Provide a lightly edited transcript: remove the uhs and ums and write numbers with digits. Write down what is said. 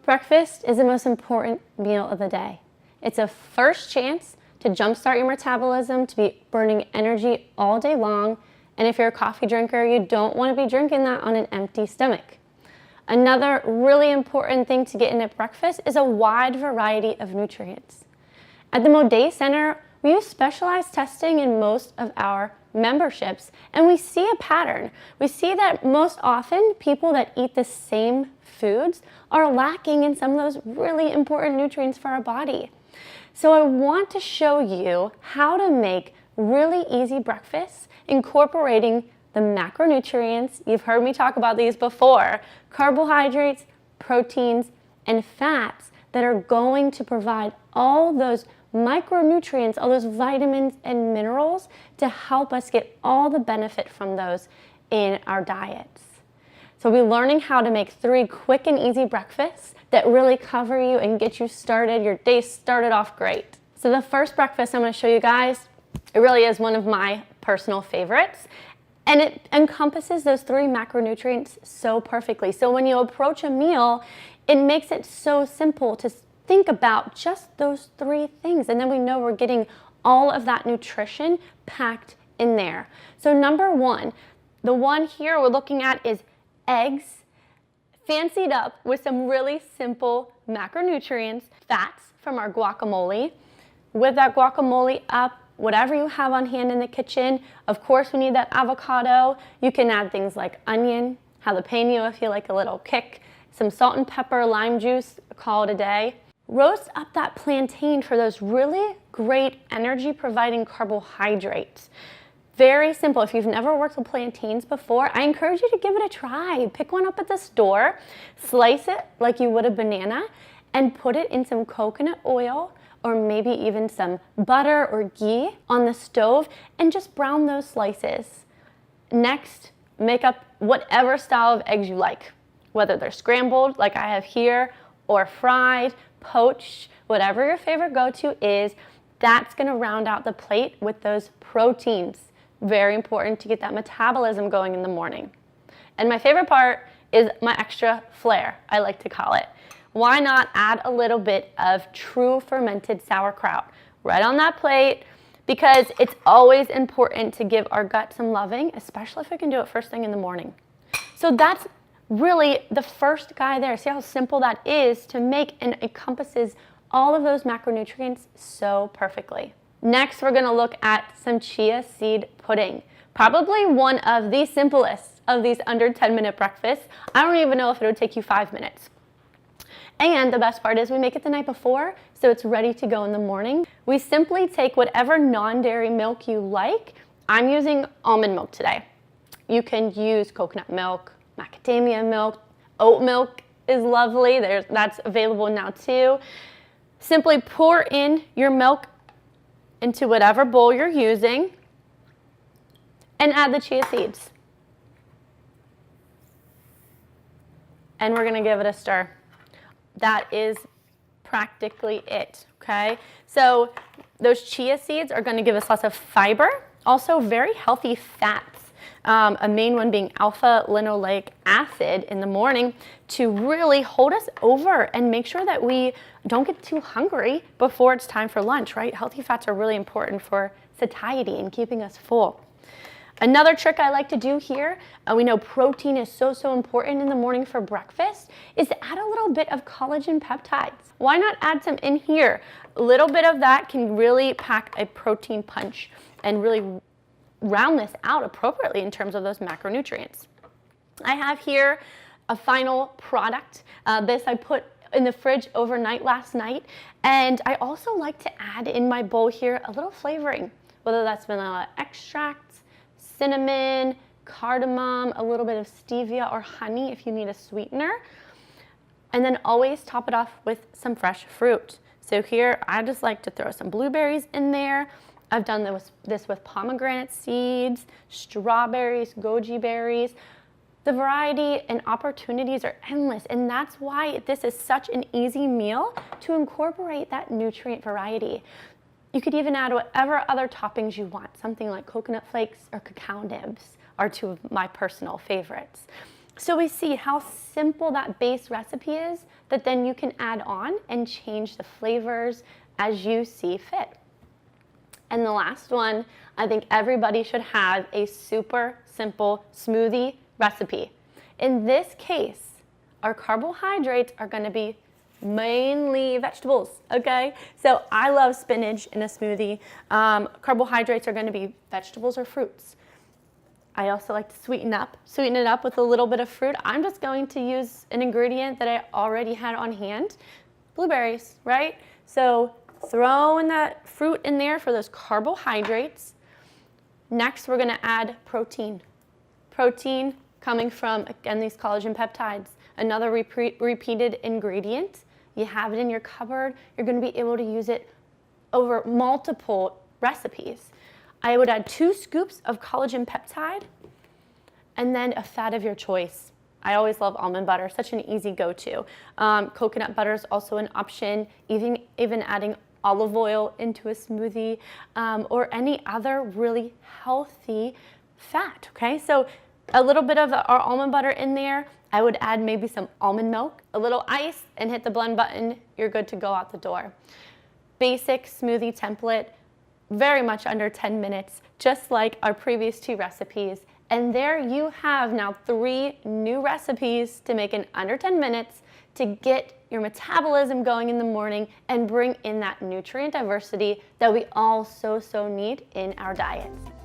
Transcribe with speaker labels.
Speaker 1: Breakfast is the most important meal of the day. It's a first chance to jumpstart your metabolism, to be burning energy all day long. And if you're a coffee drinker, you don't want to be drinking that on an empty stomach. Another really important thing to get in at breakfast is a wide variety of nutrients. At the Moday Center, we use specialized testing in most of our memberships, and we see a pattern. We see that most often people that eat the same foods are lacking in some of those really important nutrients for our body. So I want to show you how to make really easy breakfasts incorporating the macronutrients. You've heard me talk about these before: carbohydrates, proteins, and fats that are going to provide all those micronutrients, all those vitamins and minerals to help us get all the benefit from those in our diets. So we'll be learning how to make 3 quick and easy breakfasts that really cover you and get you started, your day started off great. So the first breakfast I'm going to show you guys, it really is one of my personal favorites, and it encompasses those 3 macronutrients so perfectly. So when you approach a meal, it makes it so simple to think about just those 3 things, and then we know we're getting all of that nutrition packed in there. So number 1, the one here we're looking at is eggs, fancied up with some really simple macronutrients, fats from our guacamole. With that guacamole up, whatever you have on hand in the kitchen, of course we need that avocado. You can add things like onion, jalapeno if you like a little kick, some salt and pepper, lime juice, call it a day. Roast up that plantain for those really great energy providing carbohydrates. Very simple. If you've never worked with plantains before, I encourage you to give it a try. Pick one up at the store, slice it like you would a banana, and put it in some coconut oil or maybe even some butter or ghee on the stove and just brown those slices. Next, make up whatever style of eggs you like, whether they're scrambled like I have here, or fried, poached, whatever your favorite go-to is. That's going to round out the plate with those proteins. Very important to get that metabolism going in the morning. And my favorite part is my extra flair, I like to call it. Why not add a little bit of true fermented sauerkraut right on that plate? Because it's always important to give our gut some loving, especially if we can do it first thing in the morning. So that's really the first guy there. See how simple that is to make, and encompasses all of those macronutrients so perfectly. Next, we're going to look at some chia seed pudding. Probably one of the simplest of these under 10-minute breakfasts. I don't even know if it would take you 5 minutes. And the best part is we make it the night before, so it's ready to go in the morning. We simply take whatever non-dairy milk you like. I'm using almond milk today. You can use coconut milk, macadamia milk, oat milk is lovely. That's available now too. Simply pour in your milk into whatever bowl you're using and add the chia seeds. And we're going to give it a stir. That is practically it, okay? So those chia seeds are going to give us lots of fiber, also very healthy fats. A main one being alpha linoleic acid in the morning to really hold us over and make sure that we don't get too hungry before it's time for lunch, right? Healthy fats are really important for satiety and keeping us full. Another trick I like to do here, we know protein is so important in the morning for breakfast, is to add a little bit of collagen peptides. Why not add some in here? A little bit of that can really pack a protein punch and really round this out appropriately in terms of those macronutrients. I have here a final product. This I put in the fridge overnight last night, and I also like to add in my bowl here a little flavoring, whether that's vanilla extract, cinnamon, cardamom, a little bit of stevia or honey if you need a sweetener, and then always top it off with some fresh fruit. So here I just like to throw some blueberries in there. I've done this with pomegranate seeds, strawberries, goji berries. The variety and opportunities are endless, and that's why this is such an easy meal to incorporate that nutrient variety. You could even add whatever other toppings you want. Something like coconut flakes or cacao nibs are 2 of my personal favorites. So we see how simple that base recipe is that then you can add on and change the flavors as you see fit. And the last one, I think everybody should have a super simple smoothie recipe. In this case, our carbohydrates are going to be mainly vegetables, okay? So I love spinach in a smoothie. Carbohydrates are going to be vegetables or fruits. I also like to sweeten it up with a little bit of fruit. I'm just going to use an ingredient that I already had on hand, blueberries, right? So throwing that fruit in there for those carbohydrates. Next, we're going to add protein. Protein coming from, again, these collagen peptides. Another repeated ingredient. You have it in your cupboard. You're going to be able to use it over multiple recipes. I would add 2 scoops of collagen peptide and then a fat of your choice. I always love almond butter, such an easy go-to. Coconut butter is also an option, even adding olive oil into a smoothie or any other really healthy fat, okay? So a little bit of our almond butter in there. I would add maybe some almond milk, a little ice, and hit the blend button. You're good to go out the door. Basic smoothie template, very much under 10 minutes, just like our previous 2 recipes. And there you have now 3 new recipes to make in under 10 minutes to get your metabolism going in the morning and bring in that nutrient diversity that we all so need in our diets.